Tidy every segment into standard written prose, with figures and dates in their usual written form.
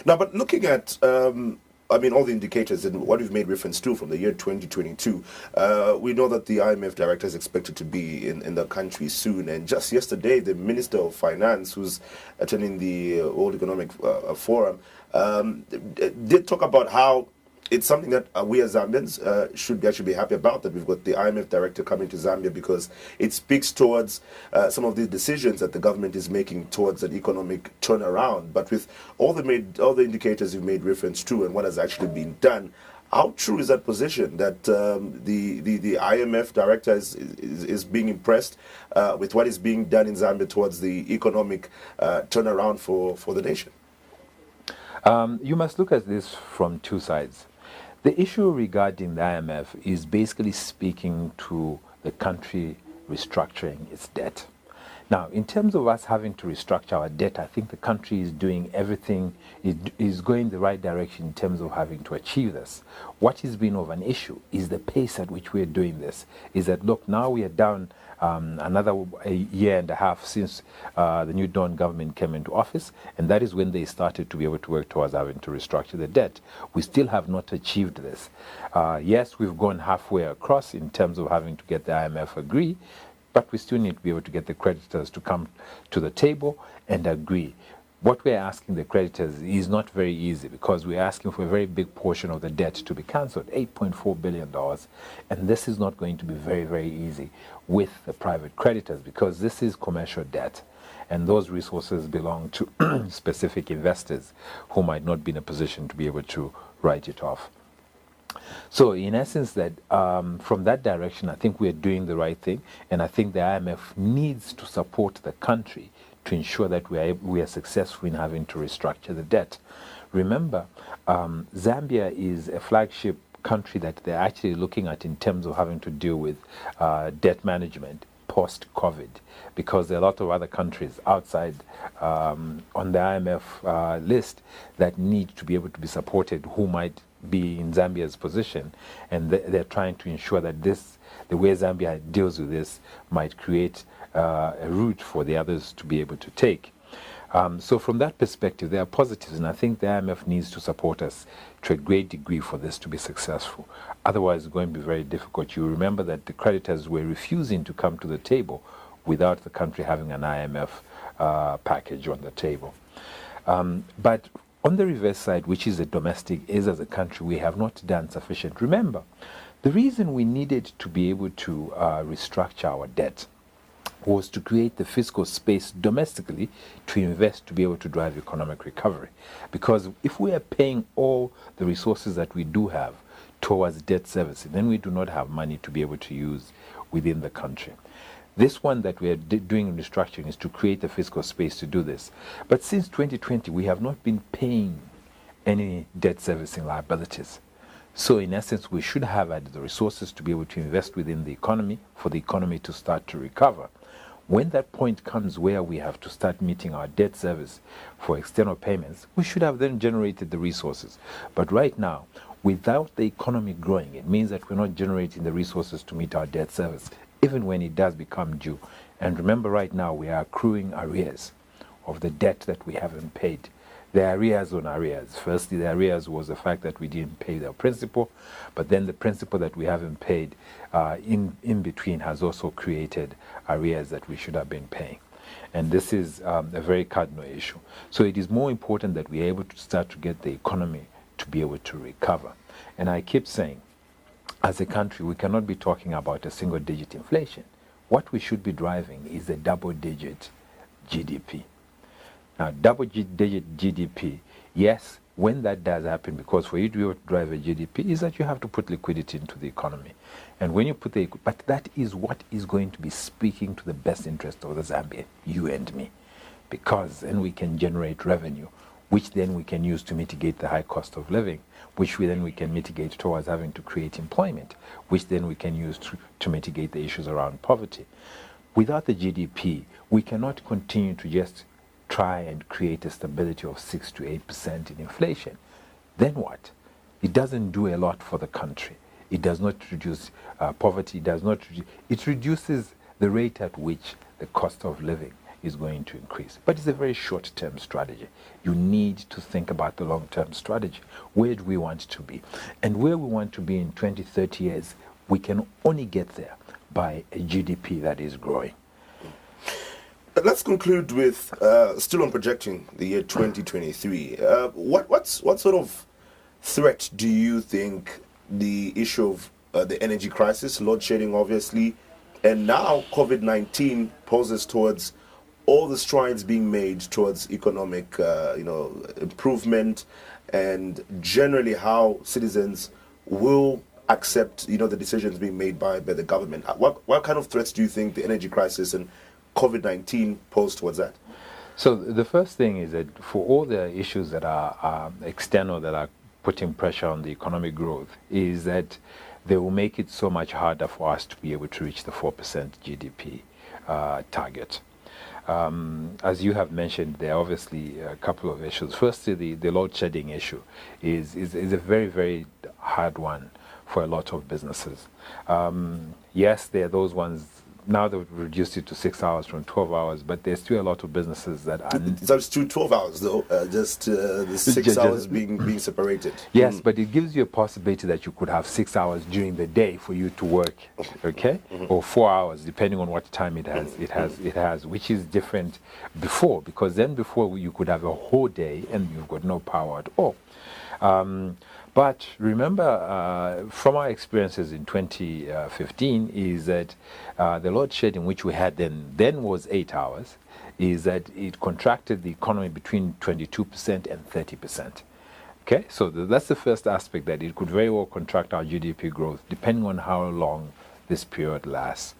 Now, but looking at, I mean, all the indicators and what we've made reference to from the year 2022, we know that the IMF director is expected to be in the country soon. And just yesterday, the Minister of Finance, who's attending the World Economic Forum, did talk about how it's something that we as Zambians should actually be happy about, that we've got the IMF director coming to Zambia, because it speaks towards some of the decisions that the government is making towards an economic turnaround. But with all the indicators you've made reference to and what has actually been done, how true is that position that the IMF director is being impressed with what is being done in Zambia towards the economic turnaround for the nation? You must look at this from two sides. The issue regarding the IMF is basically speaking to the country restructuring its debt. Now, in terms of us having to restructure our debt, I think the country is doing everything, is going the right direction in terms of having to achieve this. What has been of an issue is the pace at which we are doing this. Is that, look, now we are down another year and a half since the New Dawn government came into office, and that is when they started to be able to work towards having to restructure the debt. We still have not achieved this. Yes, we've gone halfway across in terms of having to get the IMF agree, but we still need to be able to get the creditors to come to the table and agree. What we're asking the creditors is not very easy, because we're asking for a very big portion of the debt to be cancelled, $8.4 billion. And this is not going to be very, very easy with the private creditors, because this is commercial debt. And those resources belong to specific investors who might not be in a position to be able to write it off. So in essence, that from that direction, I think we're doing the right thing. And I think the IMF needs to support the country to ensure that we are successful in having to restructure the debt. Remember, Zambia is a flagship country that they're actually looking at in terms of having to deal with debt management post-COVID, because there are a lot of other countries outside on the IMF list that need to be able to be supported, who might be in Zambia's position, and they're trying to ensure that the way Zambia deals with this might create a route for the others to be able to take. So from that perspective, there are positives, and I think the IMF needs to support us to a great degree for this to be successful. Otherwise, it's going to be very difficult. You remember that the creditors were refusing to come to the table without the country having an IMF package on the table. But on the reverse side, which is the domestic, is as a country, we have not done sufficient. Remember, the reason we needed to be able to restructure our debt was to create the fiscal space domestically to invest, to be able to drive economic recovery. Because if we are paying all the resources that we do have towards debt servicing, then we do not have money to be able to use within the country. This one that we are doing restructuring is to create a fiscal space to do this. But since 2020, we have not been paying any debt servicing liabilities. So in essence, we should have had the resources to be able to invest within the economy for the economy to start to recover. When that point comes where we have to start meeting our debt service for external payments, we should have then generated the resources. But right now, without the economy growing, it means that we're not generating the resources to meet our debt service, even when it does become due. And remember, right now, we are accruing arrears of the debt that we haven't paid. The arrears on arrears. Firstly, the arrears was the fact that we didn't pay the principal, but then the principal that we haven't paid in between has also created arrears that we should have been paying. And this is a very cardinal issue. So it is more important that we are able to start to get the economy to be able to recover. And I keep saying, as a country, we cannot be talking about a single-digit inflation. What we should be driving is a double-digit GDP. Now, double-digit GDP, yes, when that does happen, because for you to be able to drive a GDP is that you have to put liquidity into the economy. And when you put but that is what is going to be speaking to the best interest of the Zambian, you and me. Because then we can generate revenue, which then we can use to mitigate the high cost of living, which we can mitigate towards having to create employment, which then we can use to mitigate the issues around poverty. Without the GDP, we cannot continue to just try and create a stability of 6 to 8% in inflation. Then what? It doesn't do a lot for the country. It does not reduce poverty. It reduces the rate at which the cost of living is going to increase. But it's a very short-term strategy. You need to think about the long-term strategy. Where do we want to be? And where we want to be in 20, 30 years, we can only get there by a GDP that is growing. Let's conclude with, still on projecting the year 2023, what sort of threat do you think the issue of the energy crisis, load shedding obviously, and now COVID-19 poses towards all the strides being made towards economic improvement, and generally how citizens will accept the decisions being made by the government? What kind of threats do you think the energy crisis and COVID-19 pose towards that? So the first thing is that for all the issues that are external, that are putting pressure on the economic growth, is that they will make it so much harder for us to be able to reach the 4% GDP target. As you have mentioned, there are obviously a couple of issues. Firstly, the load shedding issue is a very, very hard one for a lot of businesses. Yes, there are those ones. Now they've reduced it to 6 hours from 12 hours, but there's still a lot of businesses that are... So it's 12 hours though, just the 6 hours being separated. Yes, but it gives you a possibility that you could have 6 hours during the day for you to work, okay? Or 4 hours, depending on what time it has, which is different before, because then before you could have a whole day and you've got no power at all. But remember, from our experiences in 2015, is that the load shedding which we had then was 8 hours, is that it contracted the economy between 22% and 30%. Okay, so that's the first aspect, that it could very well contract our GDP growth, depending on how long this period lasts.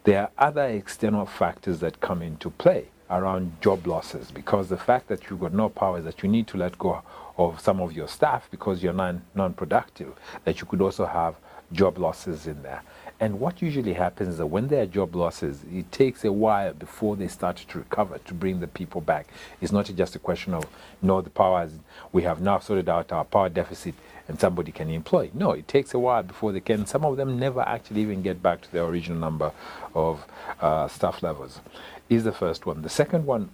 There are other external factors that come into play around job losses, because the fact that you've got no power is that you need to let go of some of your staff because you're non-productive, that you could also have job losses in there. And what usually happens is that when there are job losses, it takes a while before they start to recover, to bring the people back. It's not just a question of, no, the powers, we have now sorted out our power deficit and somebody can employ. No, it takes a while before they can. Some of them never actually even get back to their original number of staff levels, is the first one. The second one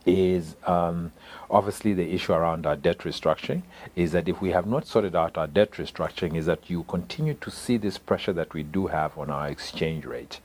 is obviously the issue around our debt restructuring, is that if we have not sorted out our debt restructuring, is that you continue to see this pressure that we do have on our exchange rate,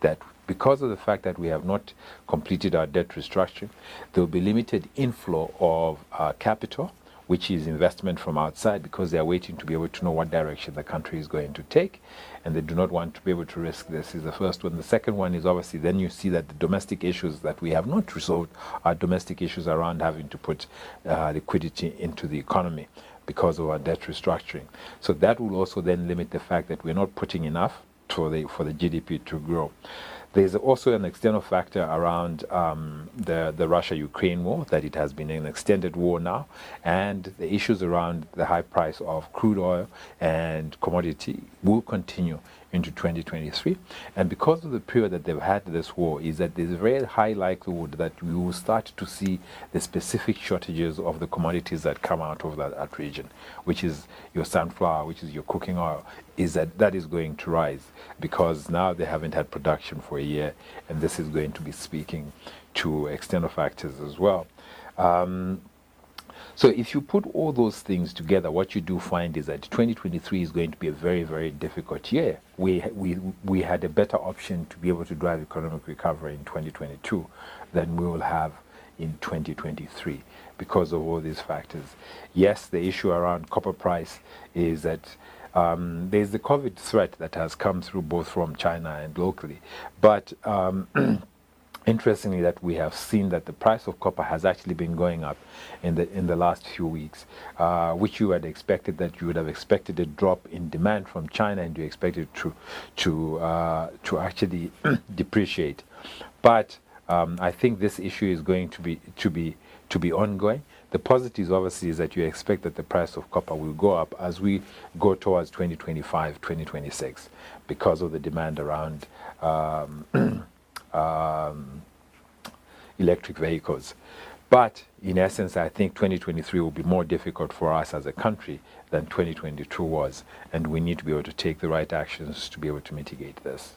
that because of the fact that we have not completed our debt restructuring, there will be limited inflow of capital, which is investment from outside, because they are waiting to be able to know what direction the country is going to take, and they do not want to be able to risk this, is the first one. The second one is obviously then you see that the domestic issues that we have not resolved are domestic issues around having to put liquidity into the economy because of our debt restructuring. So that will also then limit the fact that we're not putting enough for the GDP to grow. There's also an external factor around the Russia-Ukraine war, that it has been an extended war now, and the issues around the high price of crude oil and commodity will continue into 2023. And because of the period that they've had this war, is that there's a very high likelihood that we will start to see the specific shortages of the commodities that come out of that region, which is your sunflower, which is your cooking oil, is that is going to rise, because now they haven't had production for a year, and this is going to be speaking to external factors as well. So if you put all those things together, what you do find is that 2023 is going to be a very, very difficult year. We had a better option to be able to drive economic recovery in 2022 than we will have in 2023 because of all these factors. Yes, the issue around copper price is that there's the COVID threat that has come through both from China and locally, but interestingly, that we have seen that the price of copper has actually been going up in the last few weeks, which you had expected, that you would have expected a drop in demand from China, and you expected to actually depreciate. But I think this issue is going to be ongoing. The positives obviously is that you expect that the price of copper will go up as we go towards 2025, 2026, because of the demand around electric vehicles. But in essence, I think 2023 will be more difficult for us as a country than 2022 was, and we need to be able to take the right actions to be able to mitigate this.